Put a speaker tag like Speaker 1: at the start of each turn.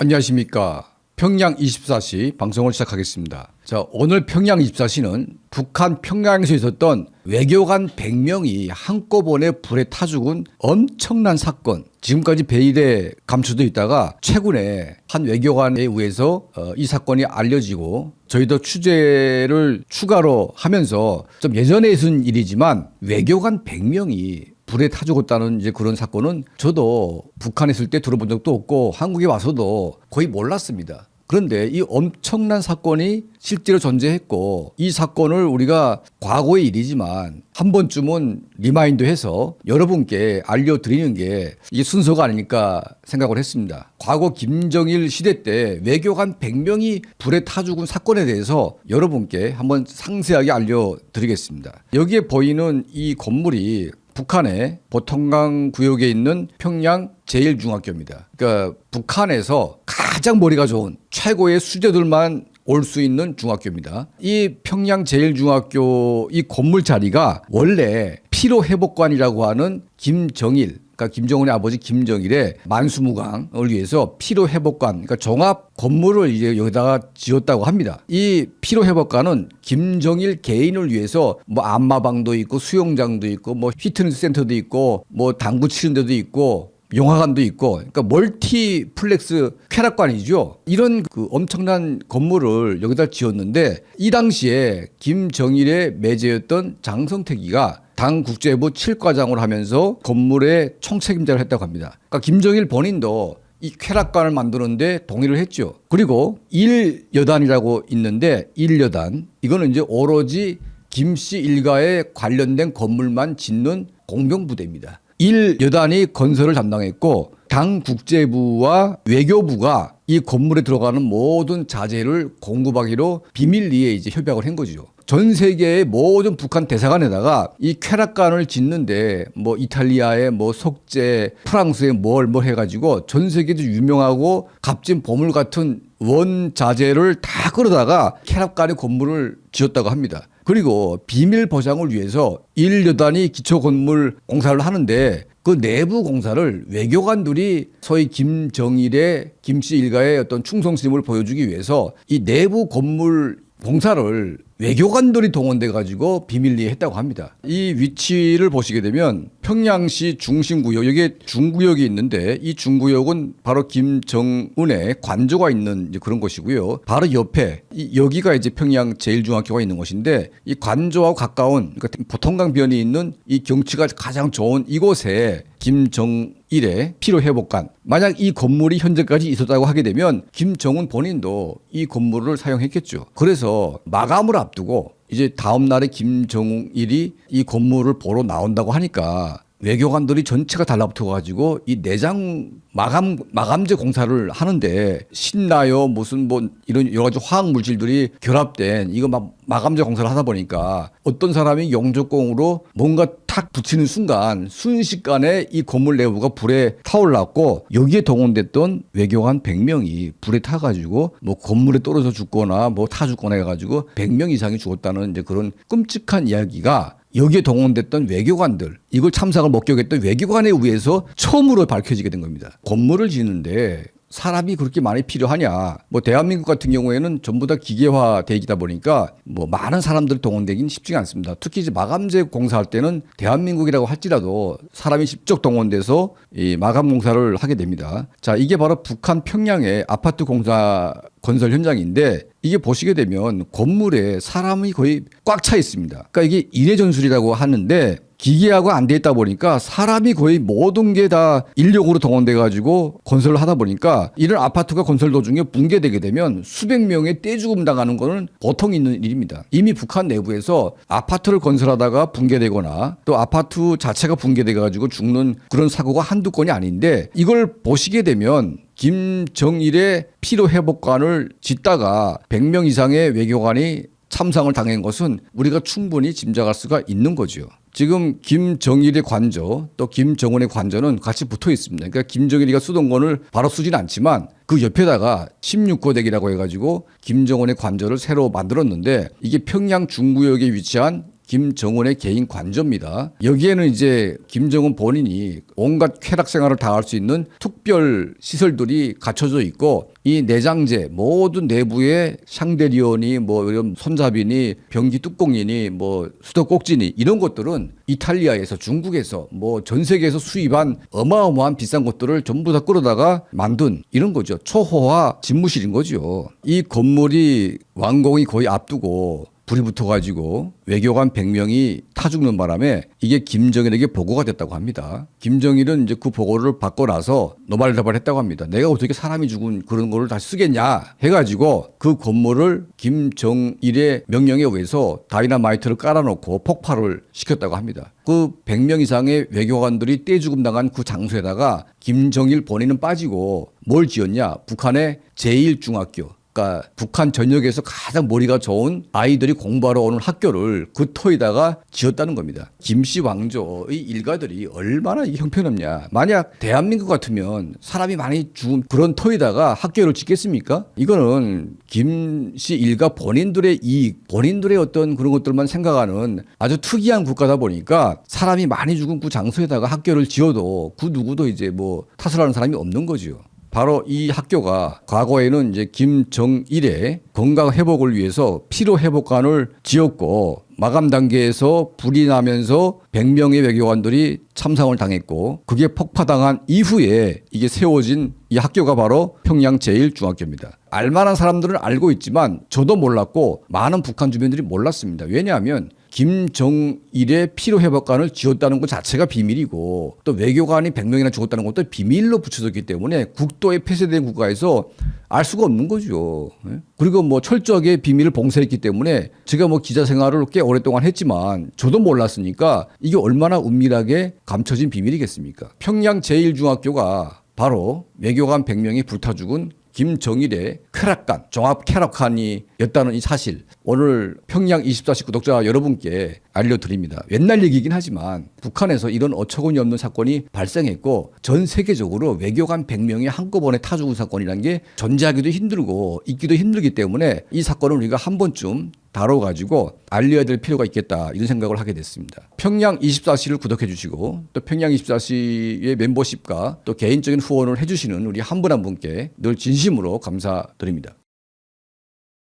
Speaker 1: 안녕하십니까. 평양 24시 방송을 시작하겠습니다. 자, 오늘 평양 24시는 북한 평양에서 있었던 외교관 100명이 한꺼번에 불에 타 죽은 엄청난 사건. 지금까지 베일에 감춰져 있다가 최근에 한 외교관에 의해서 이 사건이 알려지고 저희도 취재를 추가로 하면서 좀 예전에 있은 일이지만 외교관 100명이 불에 타 죽었다는 이제 그런 사건은 저도 북한에 있을 때 들어본 적도 없고 한국에 와서도 거의 몰랐습니다. 그런데 이 엄청난 사건이 실제로 존재했고 이 사건을 우리가 과거의 일이지만 한 번쯤은 리마인드해서 여러분께 알려드리는 게 이게 순서가 아니니까 생각을 했습니다. 과거 김정일 시대 때 외교관 100명이 불에 타 죽은 사건에 대해서 여러분께 한번 상세하게 알려드리겠습니다. 여기에 보이는 이 건물이 북한의 보통강 구역에 있는 평양 제1중학교입니다. 그러니까 북한에서 가장 머리가 좋은 최고의 수재들만 올 수 있는 중학교입니다. 이 평양 제1중학교 이 건물 자리가 원래 피로회복관이라고 하는 김정일, 그러니까 김정은의 아버지 김정일의 만수무강을 위해서 피로회복관, 그러니까 종합 건물을 이제 여기다가 지었다고 합니다. 이 피로회복관은 김정일 개인을 위해서 뭐 안마방도 있고 수영장도 있고 뭐 피트니스 센터도 있고 뭐 당구 치는 데도 있고 영화관도 있고, 그러니까 멀티플렉스 쾌락관이죠. 이런 그 엄청난 건물을 여기다 지었는데 이 당시에 김정일의 매제였던 장성택이가 당 국제부 7과장을 하면서 건물의 총책임자를 했다고 합니다. 그러니까 김정일 본인도 이 쾌락관을 만드는데 동의를 했죠. 그리고 1여단이라고 있는데 1여단 이거는 이제 오로지 김씨 일가에 관련된 건물만 짓는 공병부대입니다. 1여단이 건설을 담당했고 당 국제부와 외교부가 이 건물에 들어가는 모든 자재를 공급하기로 비밀리에 이제 협약을 한 거죠. 전 세계의 모든 북한 대사관에다가 이 쾌락관을 짓는데 뭐 이탈리아의 뭐 속재, 프랑스의 뭘 해가지고 전 세계도 유명하고 값진 보물 같은 원자재를 다 끌어다가 쾌락관의 건물을 지었다고 합니다. 그리고 비밀 보장을 위해서 1여단이 기초건물 공사를 하는데 그 내부 공사를 외교관들이 소위 김정일의 김씨 일가의 어떤 충성심을 보여주기 위해서 이 내부 건물 공사를 외교관들이 동원돼 가지고 비밀리에 했다고 합니다. 이 위치를 보시게 되면 평양시 중심구역, 여기에 중구역이 있는데 이 중구역은 바로 김정은의 관저가 있는 이제 그런 곳이고요. 바로 옆에 여기가 이제 평양 제1중학교가 있는 곳인데 이 관저와 가까운 그러니까 보통강변이 있는 이 경치가 가장 좋은 이곳에 김정일의 피로회복관, 만약 이 건물이 현재까지 있었다고 하게 되면 김정은 본인도 이 건물을 사용했겠죠. 그래서 마감을 앞두고 이제 다음 날에 김정일이 이 건물을 보러 나온다고 하니까 외교관들이 전체가 달라붙어 가지고 이 내장 마감재 공사를 하는데 신나요 무슨 뭐 이런 여러 가지 화학 물질들이 결합된 이거 막 마감재 공사를 하다 보니까 어떤 사람이 용접공으로 뭔가 탁 붙이는 순간 순식간에 이 건물 내부가 불에 타올랐고 여기에 동원됐던 외교관 100명이 불에 타가지고 뭐 건물에 떨어져 죽거나 뭐 타 죽거나 해가지고 100명 이상이 죽었다는 이제 그런 끔찍한 이야기가 여기에 동원됐던 외교관들, 이걸 참상을 목격했던 외교관에 의해서 처음으로 밝혀지게 된 겁니다. 건물을 짓는데 사람이 그렇게 많이 필요하냐. 뭐 대한민국 같은 경우에는 전부 다 기계화되기다 보니까 뭐 많은 사람들이 동원되긴 쉽지가 않습니다. 특히 이제 마감재 공사할 때는 대한민국이라고 할지라도 사람이 직접 동원돼서 이 마감 공사를 하게 됩니다. 자, 이게 바로 북한 평양의 아파트 공사 건설 현장인데 이게 보시게 되면 건물에 사람이 거의 꽉 차 있습니다. 그러니까 이게 인해전술이라고 하는데 기계하고 안 돼 있다 보니까 사람이 거의 모든 게 다 인력으로 동원돼 가지고 건설을 하다 보니까 이런 아파트가 건설 도중에 붕괴되게 되면 수백 명의 떼죽음 당하는 거는 보통 있는 일입니다. 이미 북한 내부에서 아파트를 건설하다가 붕괴되거나 또 아파트 자체가 붕괴돼 가지고 죽는 그런 사고가 한두 건이 아닌데 이걸 보시게 되면 김정일의 피로회복관을 짓다가 100명 이상의 외교관이 참상을 당한 것은 우리가 충분히 짐작할 수가 있는 거죠. 지금 김정일의 관저 또 김정은의 관저는 같이 붙어 있습니다. 그러니까 김정일이가 쓰던 거를 바로 쓰지는 않지만 그 옆에다가 16고대기라고 해가지고 김정은의 관저를 새로 만들었는데 이게 평양 중구역에 위치한 김정은의 개인 관저입니다. 여기에는 이제 김정은 본인이 온갖 쾌락 생활을 다 할 수 있는 특별 시설들이 갖춰져 있고 이 내장재 모든 내부에 샹데리온이 뭐 이런 손잡이니 변기 뚜껑이니 뭐 수도꼭지니 이런 것들은 이탈리아에서 중국에서 뭐 전 세계에서 수입한 어마어마한 비싼 것들을 전부 다 끌어다가 만든 이런 거죠. 초호화 집무실인 거죠. 이 건물이 완공이 거의 앞두고 불이 붙어가지고 외교관 100명이 타 죽는 바람에 이게 김정일에게 보고가 됐다고 합니다. 김정일은 이제 그 보고를 받고 나서 노발대발했다고 합니다. 내가 어떻게 사람이 죽은 그런 거를 다시 쓰겠냐 해가지고 그 건물을 김정일의 명령에 의해서 다이너마이트를 깔아놓고 폭발을 시켰다고 합니다. 그 100명 이상의 외교관들이 떼죽음 당한 그 장소에다가 김정일 본인은 빠지고 뭘 지었냐? 북한의 제1중학교. 그러니까 북한 전역에서 가장 머리가 좋은 아이들이 공부하러 오는 학교를 그 터에다가 지었다는 겁니다. 김씨 왕조의 일가들이 얼마나 형편없냐. 만약 대한민국 같으면 사람이 많이 죽은 그런 터에다가 학교를 짓겠습니까? 이거는 김씨 일가 본인들의 이익, 본인들의 어떤 그런 것들만 생각하는 아주 특이한 국가다 보니까 사람이 많이 죽은 그 장소에다가 학교를 지어도 그 누구도 이제 뭐 탓을 하는 사람이 없는 거죠. 바로 이 학교가 과거에는 이제 김정일의 건강 회복을 위해서 피로 회복관을 지었고 마감 단계에서 불이 나면서 100명의 외교관들이 참상을 당했고 그게 폭파당한 이후에 이게 세워진 이 학교가 바로 평양 제1중학교입니다. 알만한 사람들은 알고 있지만 저도 몰랐고 많은 북한 주민들이 몰랐습니다. 왜냐하면 김정일의 피로회복관을 지었다는 것 자체가 비밀이고 또 외교관이 100명이나 죽었다는 것도 비밀로 붙여졌기 때문에 국도에 폐쇄된 국가에서 알 수가 없는 거죠. 그리고 뭐 철저하게 비밀을 봉쇄했기 때문에 제가 뭐 기자 생활을 꽤 오랫동안 했지만 저도 몰랐으니까 이게 얼마나 은밀하게 감춰진 비밀이겠습니까? 평양 제1중학교가 바로 외교관 100명이 불타 죽은 김정일의 쾌락관, 종합 쾌락관이었다는 이 사실 오늘 평양 24시 구독자 여러분께 알려드립니다. 옛날 얘기긴 하지만 북한에서 이런 어처구니 없는 사건이 발생했고 전 세계적으로 외교관 100명이 한꺼번에 타 죽은 사건이라는 게 존재하기도 힘들고 있기도 힘들기 때문에 이 사건을 우리가 한 번쯤 다뤄가지고 알려야 될 필요가 있겠다 이런 생각을 하게 됐습니다. 평양 24시를 구독해 주시고 또 평양 24시의 멤버십과 또 개인적인 후원을 해주시는 우리 한 분 한 분께 늘 진심으로 감사드립니다.